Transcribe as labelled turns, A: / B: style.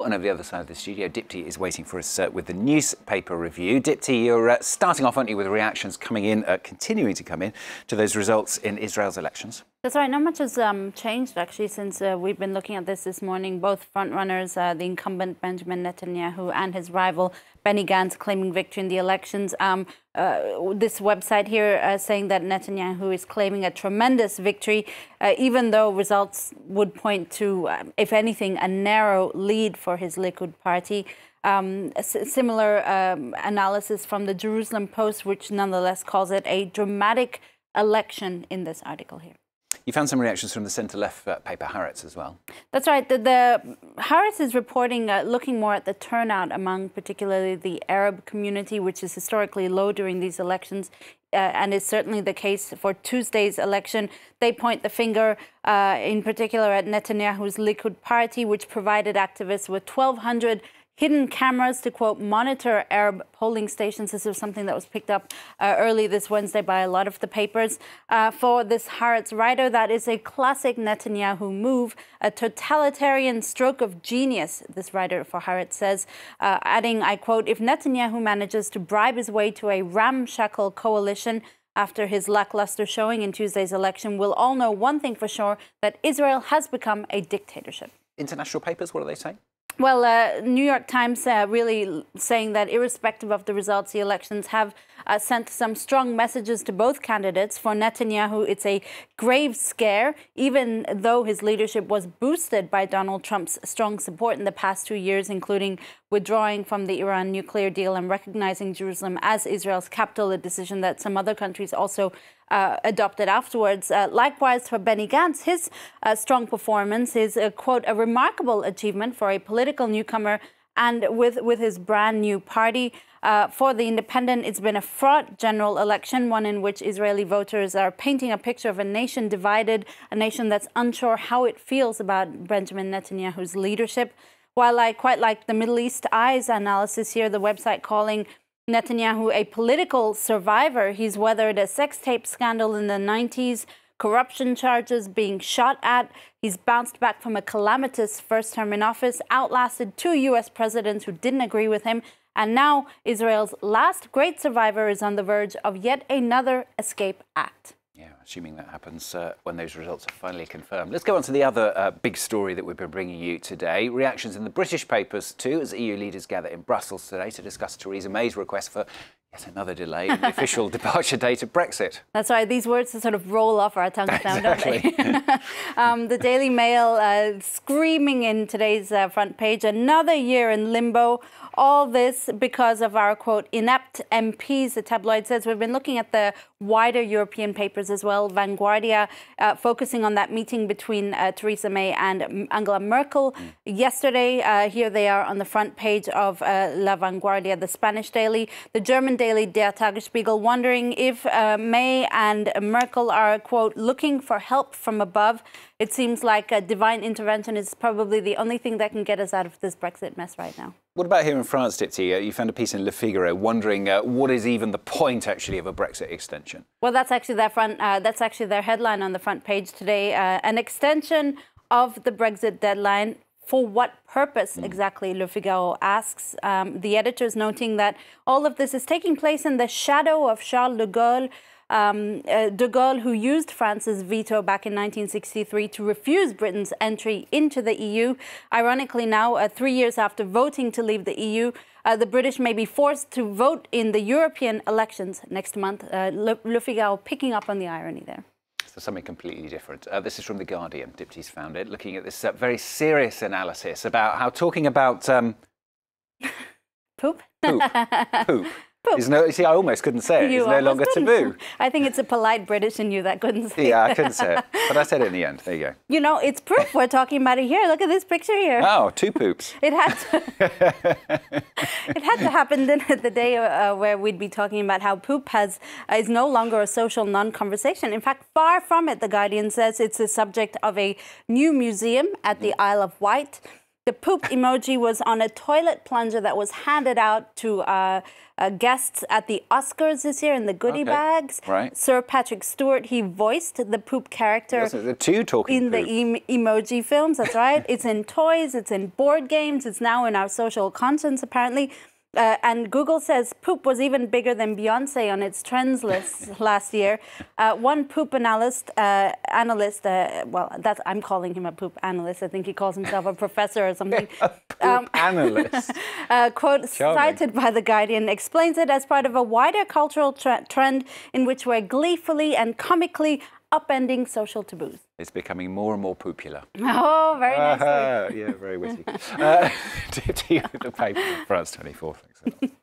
A: And over the other side of the studio, Dipti is waiting for us with the newspaper review. Dipti, you're starting off, aren't you, with reactions coming in, continuing to come in to those results in Israel's elections?
B: That's right. Not much has changed, actually, since we've been looking at this morning. Both frontrunners, the incumbent Benjamin Netanyahu and his rival Benny Gantz, claiming victory in the elections. This website here saying that Netanyahu is claiming a tremendous victory, even though results would point to, if anything, a narrow lead for his Likud party. Similar analysis from the Jerusalem Post, which nonetheless calls it a dramatic election in this article here.
A: You found some reactions from the centre-left paper Haaretz as well.
B: That's right. The Haaretz is reporting looking more at the turnout among particularly the Arab community, which is historically low during these elections, and is certainly the case for Tuesday's election. They point the finger in particular at Netanyahu's Likud party, which provided activists with 1,200 hidden cameras to, quote, monitor Arab polling stations. This was something that was picked up early this Wednesday by a lot of the papers. For this Haaretz writer, that is a classic Netanyahu move, a totalitarian stroke of genius, this writer for Haaretz says, adding, I quote, if Netanyahu manages to bribe his way to a ramshackle coalition after his lackluster showing in Tuesday's election, we'll all know one thing for sure, that Israel has become a dictatorship.
A: International papers, what do they say?
B: Well, New York Times really saying that irrespective of the results, the elections have sent some strong messages to both candidates. For Netanyahu, it's a grave scare, even though his leadership was boosted by Donald Trump's strong support in the past 2 years, including withdrawing from the Iran nuclear deal and recognizing Jerusalem as Israel's capital, a decision that some other countries also adopted afterwards. Likewise, for Benny Gantz, his strong performance is, quote, a remarkable achievement for a political newcomer and with his brand new party. For the Independent, it's been a fraught general election, one in which Israeli voters are painting a picture of a nation divided, a nation that's unsure how it feels about Benjamin Netanyahu's leadership. While I quite like the Middle East Eyes analysis here, the website calling Netanyahu a political survivor. He's weathered a sex tape scandal in the 90s, corruption charges being shot at. He's bounced back from a calamitous first term in office, outlasted 2 U.S. presidents who didn't agree with him. And now Israel's last great survivor is on the verge of yet another escape act.
A: Yeah, assuming that happens when those results are finally confirmed. Let's go on to the other big story that we've been bringing you today. Reactions in the British papers too, as EU leaders gather in Brussels today to discuss Theresa May's request for yet another delay in the official departure date of Brexit.
B: That's right. These words sort of roll off our tongues now,
A: Exactly.
B: don't they? The Daily Mail screaming in today's front page, another year in limbo. All this because of our, quote, inept MPs, the tabloid says. We've been looking at the wider European papers as well. Vanguardia focusing on that meeting between Theresa May and Angela Merkel yesterday. Here they are on the front page of La Vanguardia, the Spanish daily. The German daily Der Tagesspiegel wondering if May and Merkel are, quote, looking for help from above. It seems like divine intervention is probably the only thing that can get us out of this Brexit mess right now.
A: What about here in France, Dipti? You found a piece in Le Figaro wondering what is even the point, actually, of a Brexit extension?
B: Well, that's actually their headline on the front page today. An extension of the Brexit deadline. For what purpose exactly, Le Figaro asks. The editors noting that all of this is taking place in the shadow of Charles de Gaulle. De Gaulle, who used France's veto back in 1963 to refuse Britain's entry into the EU. Ironically now, 3 years after voting to leave the EU, the British may be forced to vote in the European elections next month. Le Figaro picking up on the irony there.
A: So something completely different. This is from The Guardian. Dipti's found it, looking at this very serious analysis about how talking about...
B: Poop?
A: Poop. Poop. You see, I almost couldn't say it. It's no longer taboo.
B: I think it's a polite British in you that couldn't say it.
A: Yeah, I couldn't say it. But I said it in the end. There you go.
B: You know, it's proof. We're talking about it here. Look at this picture here.
A: Oh, 2 poops.
B: It had to happen then at the day where we'd be talking about how poop is no longer a social non-conversation. In fact, far from it, The Guardian says it's the subject of a new museum at the Isle of Wight. The poop emoji was on a toilet plunger that was handed out to guests at the Oscars this year in the goodie bags.
A: Right.
B: Sir Patrick Stewart, he voiced the poop character
A: the two talking
B: in
A: poop.
B: the emoji films. That's right. It's in toys, it's in board games, it's now in our social conscience, apparently. And Google says poop was even bigger than Beyonce on its trends list last year. One poop analyst, well, I'm calling him a poop analyst. I think he calls himself a professor or something.
A: Poop analyst.
B: Quote cited by The Guardian explains it as part of a wider cultural trend in which we're gleefully and comically upending social taboos.
A: It's becoming more and more popular.
B: Oh, very nice.
A: Yeah, very witty. To you, the paper, France 24. Thanks a lot.